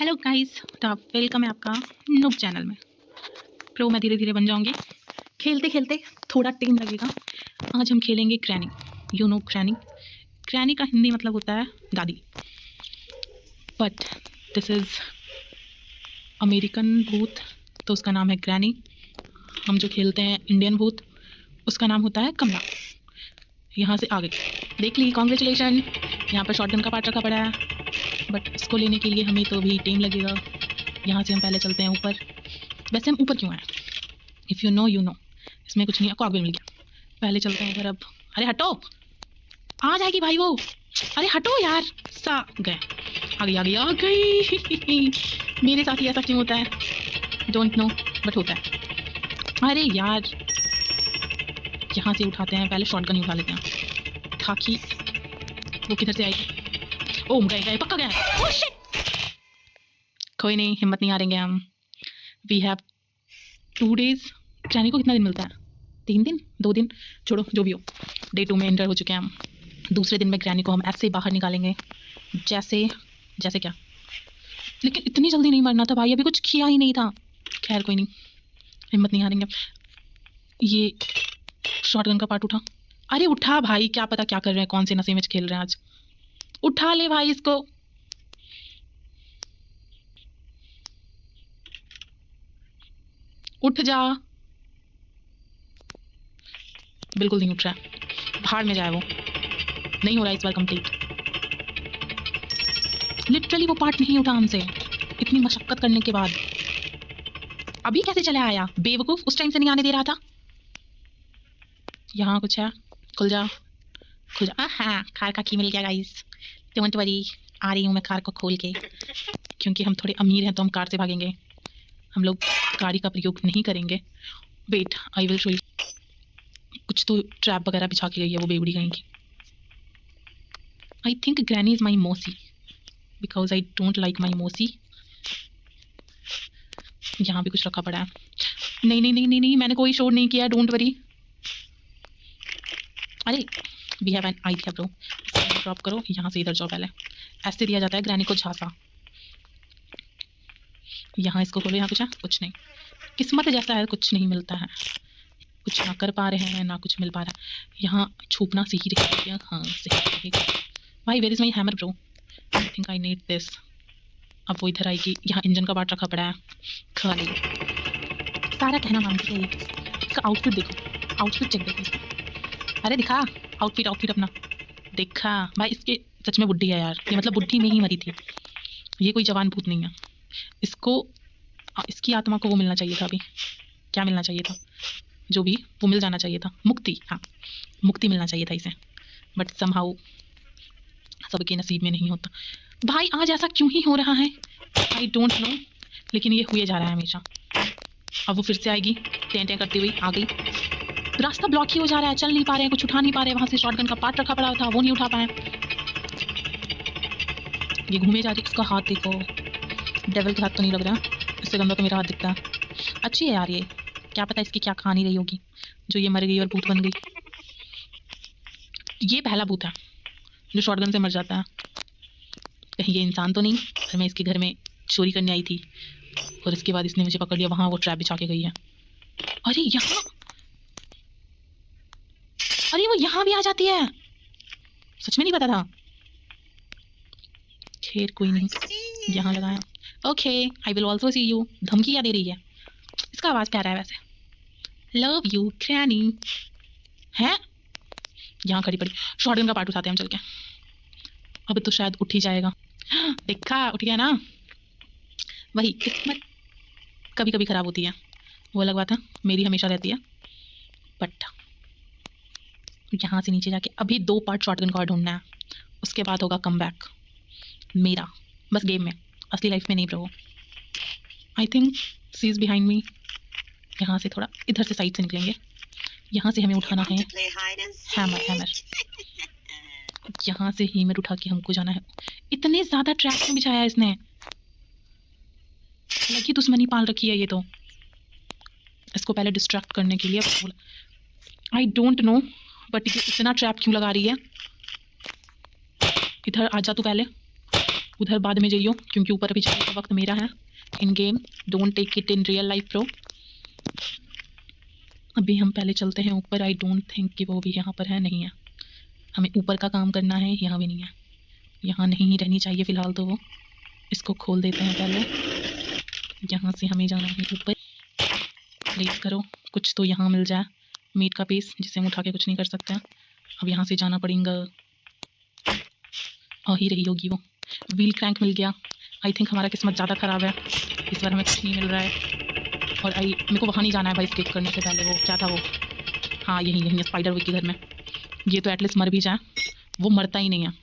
Hello guys, तो आप welcome है आपका नूब चैनल में। प्रो मैं धीरे धीरे बन जाऊंगी, खेलते खेलते थोड़ा टाइम लगेगा। आज हम खेलेंगे cranny. You know cranny. Cranny का हिंदी मतलब होता है दादी, बट दिस इज़ अमेरिकन भूत, तो उसका नाम है क्रैनी। हम जो खेलते हैं इंडियन भूत, उसका नाम होता है कमला। यहाँ से आगे देख ली, कॉन्ग्रेचुलेशन। यहाँ पर शॉटगन का पार्ट रखा पड़ा है, बट इसको लेने के लिए हमें तो अभी टाइम लगेगा। यहाँ से हम पहले चलते हैं ऊपर। वैसे हम ऊपर क्यों आए? If you know you know. इसमें कुछ नहीं है, कॉकबेल मिल गया। पहले चलते हैं इधर। अब अरे हटो, आ जाएगी भाई वो। अरे हटो यार, सा गए। आ गई आ गई आ गई। मेरे साथ ही ऐसा क्यों होता है? डोंट नो, बट होता है। अरे यार, यहाँ से उठाते हैं, पहले शॉटगन ही उठा लेते हैं। ठाकी वो किधर से आएगी? ओ गए गए, पक्का गया है। ओह शिट, कोई नहीं, हिम्मत नहीं हारेंगे हम। We have 2 days। क्रैनी को कितना दिन मिलता है? 3 दिन, 2 दिन, छोड़ो जो भी हो। डे 2 में एंटर हो चुके हैं हम। दूसरे दिन में क्रैनी को हम ऐसे बाहर निकालेंगे, जैसे जैसे क्या। लेकिन इतनी जल्दी नहीं मरना था भाई, अभी कुछ किया ही नहीं था। खैर कोई नहीं, हिम्मत नहीं हारेंगे। ये शॉटगन का पार्ट उठा। अरे उठा भाई, क्या पता क्या कर रहे हैं, कौन से नशे में खेल रहे हैं आज। उठा ले भाई इसको। उठ जा। बिल्कुल नहीं उठ रहा है, भाड़ में जाए वो। नहीं हो रहा इस बार कंप्लीट। लिटरली वो पार्ट नहीं उठा हमसे, इतनी मशक्कत करने के बाद। अभी कैसे चला आया बेवकूफ, उस टाइम से नहीं आने दे रहा था। यहाँ कुछ है, खुल जा खुल जा। हाँ, कार का की मिल गया गाइस, डोंट वरी। आ रही हूँ मैं कार को खोल के, क्योंकि हम थोड़े अमीर हैं तो हम कार से भागेंगे। हम लोग गाड़ी का प्रयोग नहीं करेंगे। Wait, I will show you. कुछ तो ट्रैप वगैरह बिछा के गई है वो बेवड़ी कहीं की। I think granny is my mausi, because I don't like my mausi. यहाँ भी कुछ रखा पड़ा है। नहीं नहीं नहीं नहीं नहीं, मैंने कोई शोर नहीं किया, डोंट वरी। अरे we have an idea bro. Drop करो, यहाँ से इधर जाओ। पहले ऐसे दिया जाता है ग्रैनी को झांसा। यहाँ इसको खोलो, यहाँ कुछ है? कुछ नहीं। किस्मत जैसा है, कुछ नहीं मिलता है। कुछ ना कर पा रहे हैं ना कुछ मिल पा रहा है। यहाँ छुपना सही रहेगा। हाँ सही रहेगा भाई। Where is my hammer bro? I think I need this. अब वो इधर आएगी। यहाँ इंजन का पार्ट रखा पड़ा है, खा ले। सारा कहना मानती है ये। इसका आउटफिट देखो, आउटफिट चेक देखो इसका। अरे दिखा आउटफिट, आउटफिट अपना देखा भाई। इसके सच में बुड्ढी है यार ये, मतलब बुड्ढी में ही मरी थी ये, कोई जवान भूत नहीं है। इसको, इसकी आत्मा को वो मिलना चाहिए था। अभी क्या मिलना चाहिए था? जो भी वो मिल जाना चाहिए था, मुक्ति। हाँ, मुक्ति मिलना चाहिए था इसे, बट समहाउ सबके नसीब में नहीं होता। भाई आज ऐसा क्यों ही हो रहा है? आई डोंट नो, लेकिन ये हुए जा रहा है हमेशा। अब वो फिर से आएगी टें टें करती हुई। आ गई। रास्ता ब्लॉक ही हो जा रहा है, चल नहीं पा रहे हैं, कुछ उठा नहीं पा रहे। वहाँ से शॉटगन का पार्ट रखा पड़ा था, वो नहीं उठा पाए। ये घूमे जा रही। इसका हाथ देखो, डेविल के हाथ तो नहीं लग रहा, इससे गंदा तो मेरा हाथ दिखता है। अच्छी है यार ये, क्या पता इसकी क्या कहानी रही होगी जो ये मर गई और भूत बन गई। ये पहला भूत है जो शॉटगन से मर जाता है। कहीं ये इंसान तो नहीं? और मैं इसके घर में चोरी करने आई थी और इसके बाद इसने मुझे पकड़ लिया, वहाँ वो ट्रैप बिछा के गई है। अरे यहाँ, अरे वो यहाँ भी आ जाती है, सच में नहीं पता था। खैर कोई नहीं, यहाँ लगाया। Okay, I will also see you. धमकी क्या दे रही है? इसका आवाज़ प्यारा है वैसे। लव यू क्रैनी है। यहाँ खड़ी पड़ी। शॉटगन का पार्ट उठाते हैं हम चल के। अब तो शायद उठ ही जाएगा। देखा, उठ गया ना। वही किस्मत कभी कभी ख़राब होती है, वो अलग बात है, मेरी हमेशा रहती है। बट यहाँ से नीचे जाके अभी 2 पार्ट शॉटगन का ढूंढना है, उसके बाद होगा कम बैक मेरा। बस गेम में, असली लाइफ में नहीं bro. I think she is behind me. यहाँ से थोड़ा इधर से साइड से निकलेंगे। यहाँ से हमें उठाना है हैमर, हैमर। यहाँ से हैमर उठा के हमको जाना है। इतने ज़्यादा ट्रैक में बिछाया है इसने, लगी दुश्मनी पाल रखी है ये तो। इसको पहले डिस्ट्रैक्ट करने के लिए आई डोंट नो, बट ये इतना ट्रैप क्यों लगा रही है? इधर आ जा तू पहले। उधर बाद में जाइयो, क्योंकि ऊपर अभी जाने का वक्त मेरा है। In game don't take it in real life bro. अभी हम पहले चलते हैं ऊपर। आई डोंट थिंक कि वो भी यहाँ पर है, नहीं है। हमें ऊपर का काम करना है, यहाँ भी नहीं है। यहाँ नहीं ही रहनी चाहिए फ़िलहाल तो वो। इसको खोल देते हैं पहले। यहाँ से हमें जाना है ऊपर। प्लीज़ करो, कुछ तो यहाँ मिल जाए मीट का पीस, जिससे हम उठा के कुछ नहीं कर सकते हैं। अब यहाँ से जाना पड़ेगा। आ ही रही होगी वो। व्हील क्रैंक मिल गया। आई थिंक हमारा किस्मत ज़्यादा ख़राब है, इस बार हमें कुछ नहीं मिल रहा है। और मेरे को वहाँ नहीं जाना है भाई स्केप करने से पहले। वो क्या था वो, हाँ यहीं यहीं स्पाइडर विक के घर में। ये तो एटलीस्ट मर भी जाए, वो मरता ही नहीं है।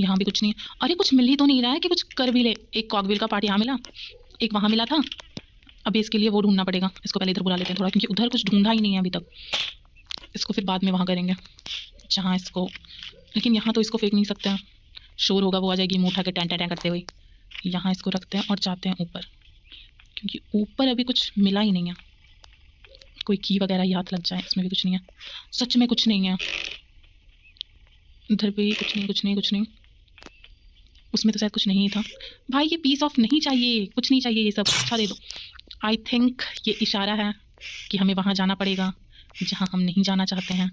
यहाँ भी कुछ नहीं है। अरे कुछ मिल ही तो नहीं रहा है कि कुछ कर भी ले। एक कॉकविल का पार्ट यहाँ मिला, एक वहाँ मिला था। अभी इसके लिए वो ढूंढना पड़ेगा। इसको पहले इधर बुला लेते हैं थोड़ा, क्योंकि उधर कुछ ढूंढा ही नहीं है अभी तक। इसको फिर बाद में वहाँ करेंगे जहाँ इसको, लेकिन यहाँ तो इसको फेंक नहीं सकते हैं, शोर होगा, वो आ जाएगी मुँह उठा के टैं टैं टैं करते हुए। यहाँ इसको रखते हैं और जाते हैं ऊपर, क्योंकि ऊपर अभी कुछ मिला ही नहीं है। कोई की वगैरह ही हाथ लग जाए, इसमें भी कुछ नहीं है, सच में कुछ नहीं है। उधर भी कुछ नहीं कुछ नहीं कुछ नहीं। उसमें तो शायद कुछ नहीं था। भाई ये पीस ऑफ नहीं चाहिए, कुछ नहीं चाहिए, ये सब अच्छा दे दो। आई थिंक ये इशारा है कि हमें वहाँ जाना पड़ेगा जहाँ हम नहीं जाना चाहते हैं।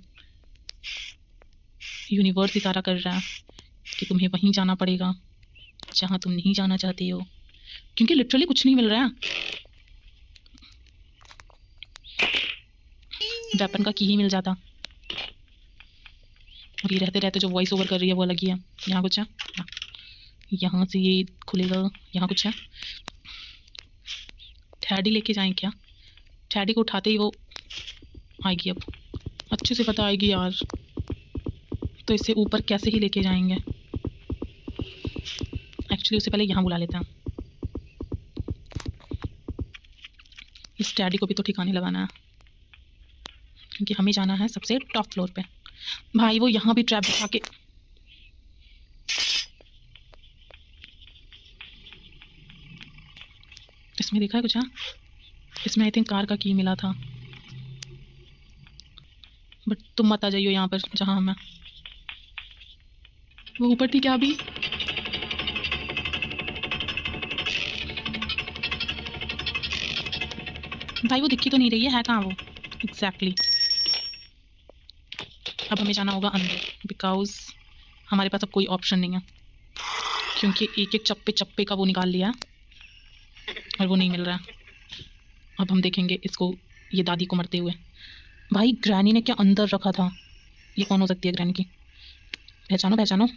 यूनिवर्स इशारा कर रहा है कि तुम्हें वहीं जाना पड़ेगा जहाँ तुम नहीं जाना चाहते हो, क्योंकि लिटरली कुछ नहीं मिल रहा है। वेपन का की ही मिल जाता। और ये रहते रहते जो वॉइस ओवर कर रही है वो अलग ही है। यहाँ कुछ है, यहाँ से ये खुलेगा। यहाँ कुछ है। टैडी लेके जाएं क्या? टैडी को उठाते ही वो आएगी। अब अच्छे से पता आएगी यार, तो इसे ऊपर कैसे ही लेके जाएंगे। एक्चुअली उससे पहले यहाँ बुला लेते हैं। इस टैडी को भी तो ठिकाने लगाना है, क्योंकि हमें जाना है सबसे टॉप फ्लोर पे। भाई वो यहाँ भी ट्रैप बिठा के, इसमें देखा है कुछ? हाँ इसमें आई थिंक कार का की मिला था, बट तुम मत आ जाइयो यहाँ पर जहाँ हम हैं। वो ऊपर थी क्या अभी? भाई वो दिखी तो नहीं रही है कहाँ वो एग्जैक्टली। अब हमें जाना होगा अंदर, बिकॉज हमारे पास अब कोई ऑप्शन नहीं है, क्योंकि एक एक चप्पे चप्पे का वो निकाल लिया और वो नहीं मिल रहा है। अब हम देखेंगे इसको, ये दादी को मरते हुए। भाई ग्रैनी ने क्या अंदर रखा था? ये कौन हो सकती है ग्रैनी की? पहचानो पहचानो,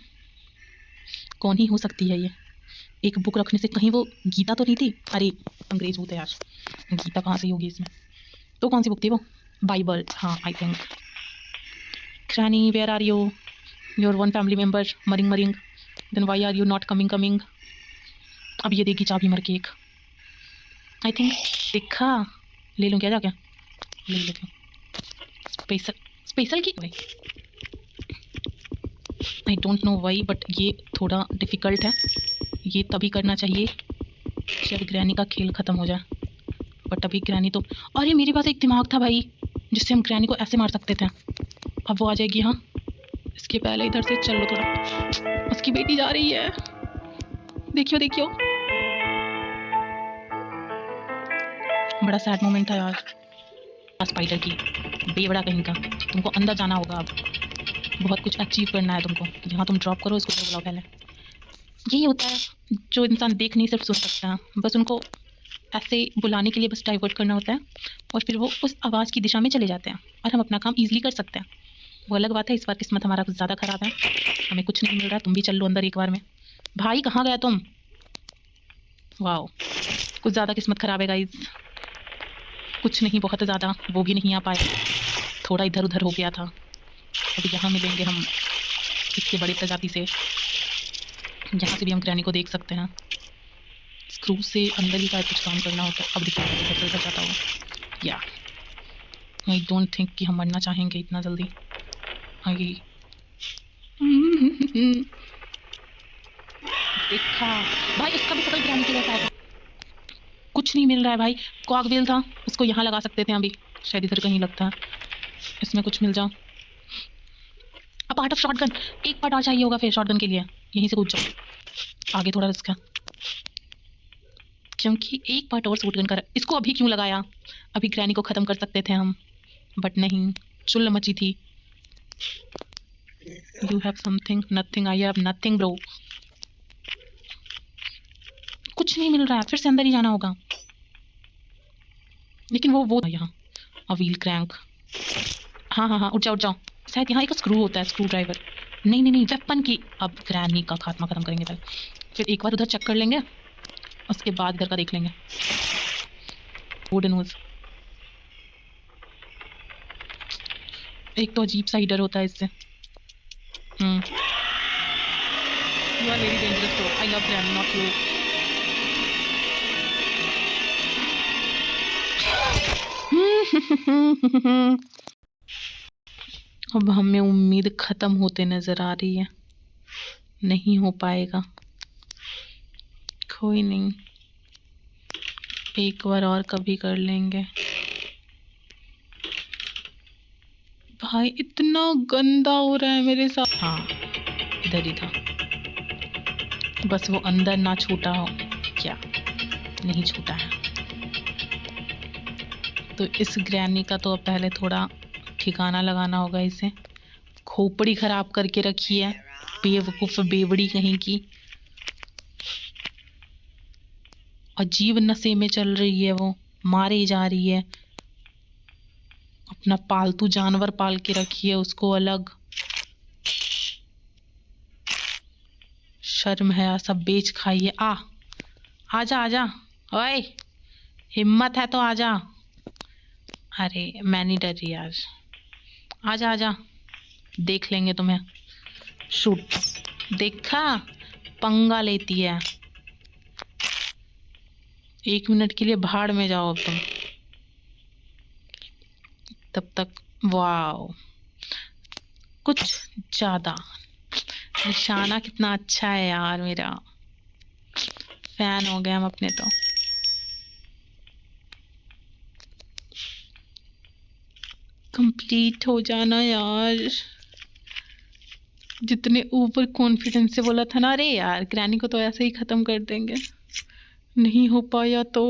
कौन ही हो सकती है ये? एक बुक रखने से कहीं वो गीता तो नहीं थी? अरे अंग्रेज होते यार, गीता कहाँ से होगी इसमें? तो कौन सी बुक थी वो? बाइबल, हाँ I think. Granny where are you? Your one family member marring marring, then why are you not coming coming? अब ये देगी चाबी मर के एक, आई थिंक। देखा, ले लूँ क्या जाके? ले लेती हूँ। स्पेशल स्पेशल की I don't know why, but ये थोड़ा डिफ़िकल्ट है। ये तभी करना चाहिए जब ग्रैनी का खेल ख़त्म हो जाए, बट अभी ग्रैनी तो, अरे मेरे पास एक दिमाग था भाई जिससे हम ग्रैनी को ऐसे मार सकते थे। अब वो आ जाएगी यहाँ, इसके पहले इधर से चल लो थोड़ा। उसकी बेटी जा रही है, देखियो देखियो। बड़ा सैड मोमेंट था यार। स्पाइडर की बेवड़ा कहीं का, तुमको अंदर जाना होगा। अब बहुत कुछ अचीव करना है तुमको। यहाँ तुम ड्रॉप करो, इसको बुलाओ पहले। यही होता है जो इंसान देख नहीं सिर्फ सुन सकता है, बस उनको ऐसे बुलाने के लिए बस डाइवर्ट करना होता है, और फिर वो उस आवाज़ की दिशा में चले जाते हैं और हम अपना काम ईजिली कर सकते हैं। वो अलग बात है, इस बार किस्मत हमारा कुछ ज़्यादा ख़राब है, हमें कुछ नहीं मिल रहा। तुम भी चल लो अंदर एक बार में। भाई कहाँ गया तुम? वाह, कुछ ज़्यादा किस्मत ख़राब है गाइस। कुछ नहीं, बहुत ज़्यादा। वो भी नहीं आ पाए, थोड़ा इधर उधर हो गया था। अभी यहाँ मिलेंगे हम इसके बड़े प्रजाति से, यहाँ से भी हम ग्रैनी को देख सकते हैं। स्क्रू से अंदर ही शायद कुछ काम करना होता है। अब देखिए चलता जाता हो या आई डोंट थिंक कि हम मरना चाहेंगे इतना जल्दी। आई देखा भाई, उसका भी शकल ग्रैनी के जैसा है। कुछ नहीं मिल रहा है भाई। कॉकवेल था, उसको यहाँ लगा सकते थे अभी, शायद इधर कहीं लगता है। इसमें कुछ मिल जाओ। अब पार्ट ऑफ शॉटगन, एक पार्ट और चाहिए होगा फिर शॉटगन के लिए। यहीं से कूद जाओ, आगे थोड़ा रिस्क है क्योंकि एक पार्ट और शॉटगन का। इसको अभी क्यों लगाया? अभी ग्रैनी को ख़त्म कर सकते थे हम, बट नहीं, चुल मची थी। You have something, nothing, I have nothing bro. कुछ नहीं मिल रहा है, फिर से अंदर ही जाना होगा। लेकिन वो यहाँ व्हील क्रैंक। हाँ हाँ हाँ, उठ जाओ उठ जाओ। शायद यहाँ एक स्क्रू होता है, स्क्रू ड्राइवर। नहीं नहीं नहीं, वेपन की। अब ग्रैनी का खात्मा खत्म करेंगे पहले, फिर एक बार उधर चेक कर लेंगे, उसके बाद इधर का देख लेंगे। वुडन वुड्स, एक तो अजीब सा ही डर होता है इससे। You are very dangerous bro, I love granny not you. अब हमें उम्मीद ख़त्म होते नज़र आ रही है, नहीं हो पाएगा। कोई नहीं, एक बार और कभी कर लेंगे। भाई इतना गंदा हो रहा है मेरे साथ। हाँ, इधर ही था, बस वो अंदर ना छूटा हो। क्या नहीं छूटा है? तो इस ग्रैनी का तो अब पहले थोड़ा ठिकाना लगाना होगा। इसे खोपड़ी खराब करके रखी है, बेवकूफ़ बेवड़ी कहीं की। अजीब नशे में चल रही है वो, मारे जा रही है। अपना पालतू जानवर पाल के रखी है, उसको अलग। शर्म है, सब बेच खाई है। आजा आजा, ओए हिम्मत है तो आजा। अरे मैं नहीं डर रही यार, आजा आजा, देख लेंगे तुम्हें। शूट, देखा, पंगा लेती है। 1 मिनट के लिए भाड़ में जाओ अब तुम, तब तक। वाओ, कुछ ज़्यादा। निशाना कितना अच्छा है यार, मेरा फैन हो गए हम अपने तो। कंप्लीट हो जाना यार। जितने ऊपर कॉन्फिडेंस से बोला था ना, अरे यार ग्रैनी को तो ऐसे ही ख़त्म कर देंगे, नहीं हो पाया। तो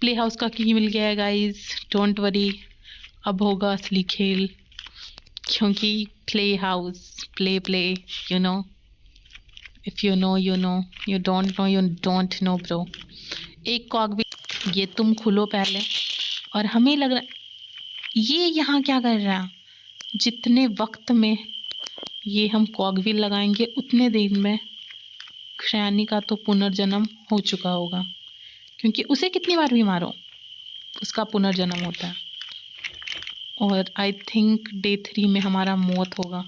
प्ले हाउस का की मिल गया है गाइस, डोंट वरी, अब होगा असली खेल। क्योंकि play house, play play, you know, if you know you know, you don't know you don't know bro. एक कॉक भी, ये तुम खुलो पहले। और हमें लग रहा ये यहाँ क्या कर रहा है? जितने वक्त में ये हम कॉकविल लगाएंगे उतने दिन में ग्रैनी का तो पुनर्जन्म हो चुका होगा, क्योंकि उसे कितनी बार भी मारो उसका पुनर्जन्म होता है। और आई थिंक डे 3 में हमारा मौत होगा।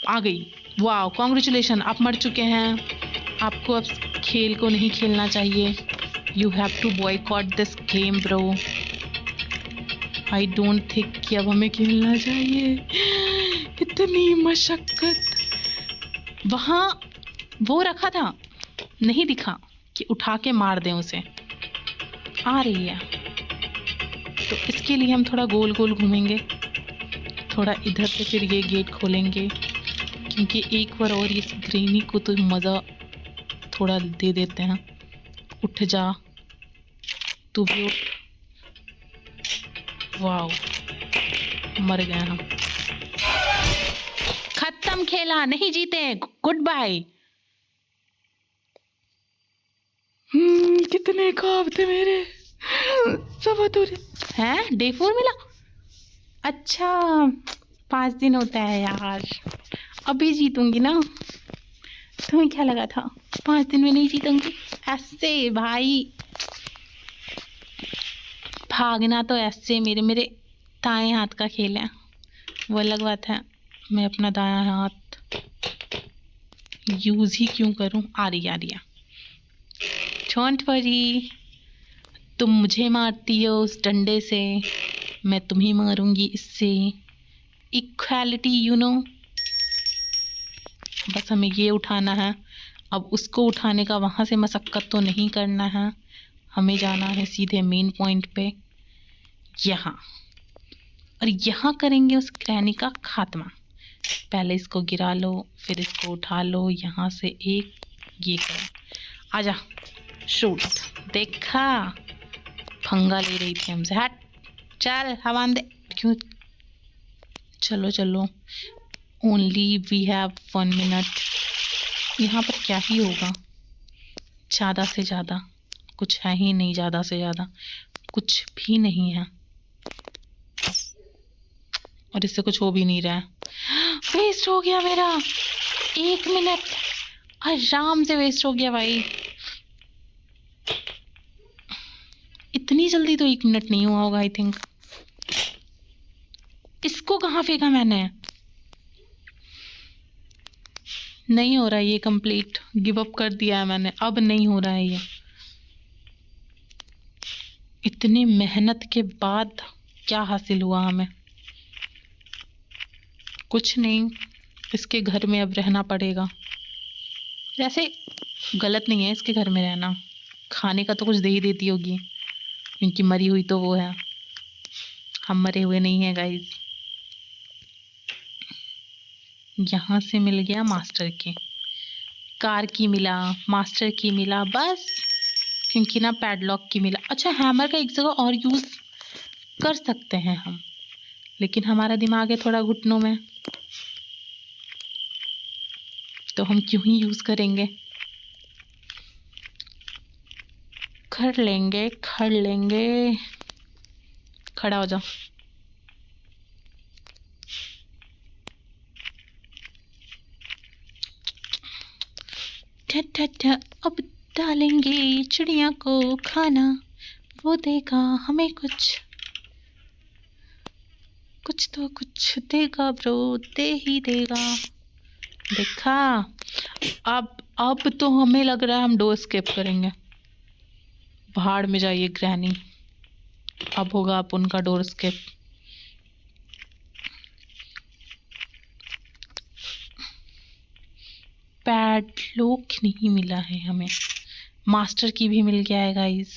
आ गई, वाह, कॉन्ग्रेचुलेशन, आप मर चुके हैं। आपको अब खेल को नहीं खेलना चाहिए। You have to boycott this game bro. I don't think कि अब हमें खेलना चाहिए। इतनी मशक्क़त। वहाँ वो रखा था, नहीं दिखा कि उठा के मार दें उसे। आ रही है, तो इसके लिए हम थोड़ा गोल गोल घूमेंगे, थोड़ा इधर से फिर ये गेट खोलेंगे, क्योंकि एक बार और इस ग्रैनी को तो मज़ा थोड़ा दे देते हैं। उठ जा, तू भी उठ। वाओ, मर गए हम, खत्म खेला, नहीं जीते, गुड बाय। कितने ख्वाब थे मेरे, सब अधूरे हैं। डे 4 मिला, अच्छा 5 दिन होता है यार। अभी जीतूंगी ना, तुम्हें क्या लगा था 5 दिन में नहीं जीतूंगी? ऐसे भाई, भागना तो ऐसे मेरे मेरे दाएं हाथ का खेल है, वो अलग बात है। मैं अपना दायां हाथ यूज़ ही क्यों करूं? आ रही है, डोंट वरी। तुम मुझे मारती हो उस डंडे से, मैं तुम्हें मारूंगी इससे। Equality, you know. बस हमें ये उठाना है, अब उसको उठाने का वहाँ से मशक्क़त तो नहीं करना है, हमें जाना है सीधे मेन पॉइंट पे, यहाँ। और यहाँ करेंगे उस ग्रैनी का खात्मा। पहले इसको गिरा लो, फिर इसको उठा लो, यहाँ से एक ये करो। आजा शूट। देखा, पंगा ले रही थी हमसे। हट, चल हवा दे। क्यों? चलो चलो, ओनली वी हैव 1 मिनट। यहाँ पर क्या ही होगा, ज़्यादा से ज़्यादा कुछ है ही नहीं, ज़्यादा से ज़्यादा कुछ भी नहीं है, और इससे कुछ हो भी नहीं रहा है। वेस्ट हो गया मेरा 1 मिनट, आराम से वेस्ट हो गया भाई। इतनी जल्दी तो 1 मिनट नहीं हुआ होगा आई थिंक। इसको कहाँ फेंका मैंने? नहीं हो रहा ये कंप्लीट, गिव अप कर दिया है मैंने, अब नहीं हो रहा है ये। इतनी मेहनत के बाद क्या हासिल हुआ हमें? कुछ नहीं, इसके घर में अब रहना पड़ेगा। वैसे गलत नहीं है इसके घर में रहना, खाने का तो कुछ दे ही देती होगी, क्योंकि मरी हुई तो वो है, हम मरे हुए नहीं हैं गाइस। यहाँ से मिल गया मास्टर की, कार की मिला, मास्टर की मिला, बस क्योंकि ना पैडलॉक की मिला। अच्छा, हैमर का एक जगह और यूज़ कर सकते हैं हम, लेकिन हमारा दिमाग है थोड़ा घुटनों में, तो हम क्यों ही यूज़ करेंगे। कर लेंगे, खड़ा हो जाओ। अब डालेंगे चिड़िया को खाना, वो देगा हमें कुछ तो कुछ देगा ब्रो, दे ही देगा। देखा, अब तो हमें लग रहा है हम डोर स्केप करेंगे। भाड़ में जाइए ग्रैनी, अब होगा आप उनका डोर स्केप। पैडलॉक नहीं मिला है हमें, मास्टर की भी मिल गया है गाइस।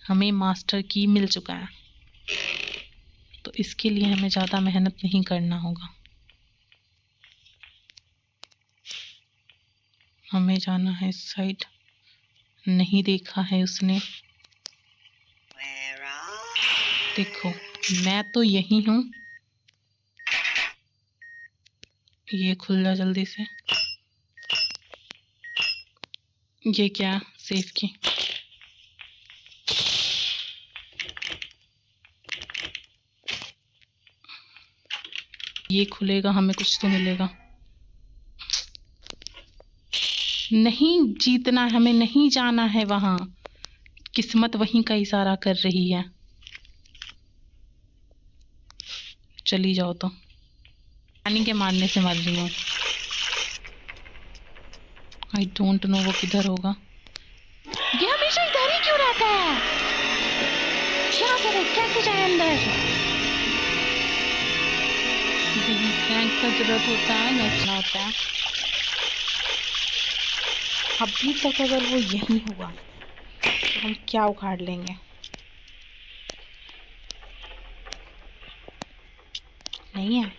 हमें मास्टर की मिल चुका है, तो इसके लिए हमें ज़्यादा मेहनत नहीं करना होगा। हमें जाना है इस साइड, नहीं देखा है उसने। देखो, मैं तो यही हूँ। ये खुल जा जल्दी से। ये क्या, सेफ की? ये खुलेगा, हमें कुछ तो मिलेगा। नहीं जीतना है हमें, नहीं जाना है वहां, किस्मत वहीं का इशारा कर रही है। चली जाओ तो, पानी के मारने से मर रही हूँ। आई डोंट नो वो किधर होगा। ये हमेशा इधर ही क्यों रहता है? क्या करे, कैसे जाए अंदर? क्रैंक का जरूरत होता है, नचना होता है। अभी तक अगर वो यही हुआ तो हम क्या उखाड़ लेंगे। नहीं है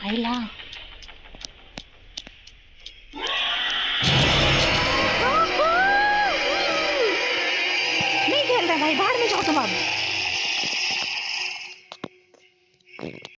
आइला, नहीं खेल रहा भाई, बाहर में जाओ तुम अब।